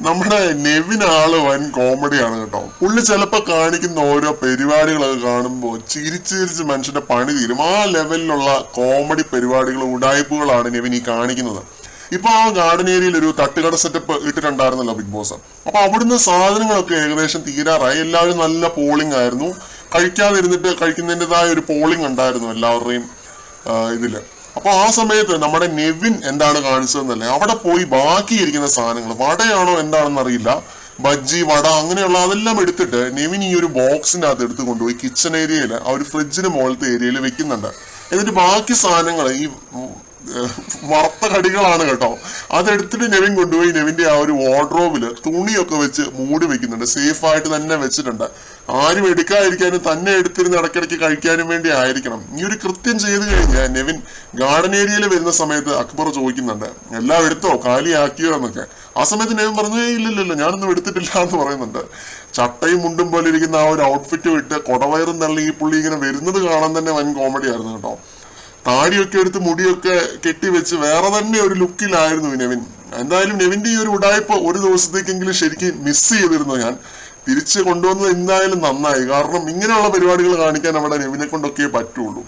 നമ്മുടെ നെവിൻ ആള് വൻ കോമഡിയാണ് കേട്ടോ. പുള്ളി ചിലപ്പോ കാണിക്കുന്ന ഓരോ പരിപാടികളൊക്കെ കാണുമ്പോൾ ചിരിച്ച് ചിരിച്ച് മനുഷ്യന്റെ പണി തീരും. ആ ലെവലിലുള്ള കോമഡി പരിപാടികൾ ഉടായ്പകളാണ് നെവിൻ ഈ കാണിക്കുന്നത്. ഇപ്പൊ ആ ഗാർഡൻ ഏരിയയിൽ ഒരു തട്ടുകട സെറ്റപ്പ് ഇട്ടിട്ടുണ്ടായിരുന്നല്ലോ ബിഗ് ബോസ്. അപ്പൊ അവിടുന്ന് സാധനങ്ങളൊക്കെ ഏകദേശം തീരാറായി. എല്ലാവരും നല്ല പോളിംഗ് ആയിരുന്നു. കഴിക്കാതിരുന്നിട്ട് കഴിക്കുന്നതിൻ്റെതായ ഒരു പോളിംഗ് ഉണ്ടായിരുന്നു എല്ലാവരുടെയും ഇതില്. അപ്പൊ ആ സമയത്ത് നമ്മുടെ നെവിൻ എന്താണ് കാണിച്ചതെന്നല്ലേ, അവിടെ പോയി ബാക്കിയിരിക്കുന്ന സാധനങ്ങൾ വടയാണോ എന്താണെന്ന് അറിയില്ല, ബജ്ജി വട അങ്ങനെയുള്ള അതെല്ലാം എടുത്തിട്ട് നെവിൻ ഈ ഒരു ബോക്സിന്റെ അകത്ത് എടുത്ത് കൊണ്ടുപോയി കിച്ചൺ ഏരിയയിൽ ആ ഒരു ഫ്രിഡ്ജിന് മുകളിലത്തെ ഏരിയയിൽ വെക്കുന്നുണ്ട്. എന്നിട്ട് ബാക്കി സാധനങ്ങൾ ഈ വറുത്ത കടികളാണ് കേട്ടോ, അതെടുത്തിട്ട് നെവിൻ കൊണ്ടുപോയി നെവിന്റെ ആ ഒരു വാർഡ്രോബില് തുണിയൊക്കെ വെച്ച് മൂടി വെക്കുന്നുണ്ട്. സേഫ് ആയിട്ട് തന്നെ വെച്ചിട്ടുണ്ട്. ആരും എടുക്കാതിരിക്കാനും തന്നെ എടുത്തിരുന്ന് ഇടയ്ക്കിടയ്ക്ക് കഴിക്കാനും വേണ്ടി ആയിരിക്കണം. ഈ ഒരു കൃത്യം ചെയ്ത് കഴിഞ്ഞാൽ നെവിൻ ഗാർഡൻ ഏരിയയിൽ വരുന്ന സമയത്ത് അക്ബർ ചോദിക്കുന്നുണ്ട് എല്ലാം എടുത്തോ കാലിയാക്കിയോ എന്നൊക്കെ. ആ സമയത്ത് നെവിൻ പറഞ്ഞു ഇല്ലില്ല ഞാനൊന്നും എടുത്തിട്ടില്ല എന്ന് പറയുന്നുണ്ട്. ചട്ടയും മുണ്ടും പോലെ ഇരിക്കുന്ന ആ ഒരു ഔട്ട്ഫിറ്റ് വിട്ട് കൊടവയറും തള്ളി ഈ പുള്ളി ഇങ്ങനെ വരുന്നത് കാണാൻ തന്നെ വൻ കോമഡി ആയിരുന്നു കേട്ടോ. താടിയൊക്കെ എടുത്ത് മുടിയൊക്കെ കെട്ടിവെച്ച് വേറെ തന്നെ ഒരു ലുക്കിലായിരുന്നു നെവിൻ. എന്തായാലും നെവിന്റെ ഈ ഒരു ഉടായ്പ ഒരു ദിവസത്തേക്കെങ്കിലും ശരിക്കും മിസ് ചെയ്തിരുന്നു ഞാൻ. തിരിച്ച് കൊണ്ടുവന്നത് എന്തായാലും നന്നായി. കാരണം ഇങ്ങനെയുള്ള പരിപാടികൾ കാണിക്കാൻ നമ്മുടെ നെവിനെ കൊണ്ടൊക്കെ പറ്റുള്ളൂ.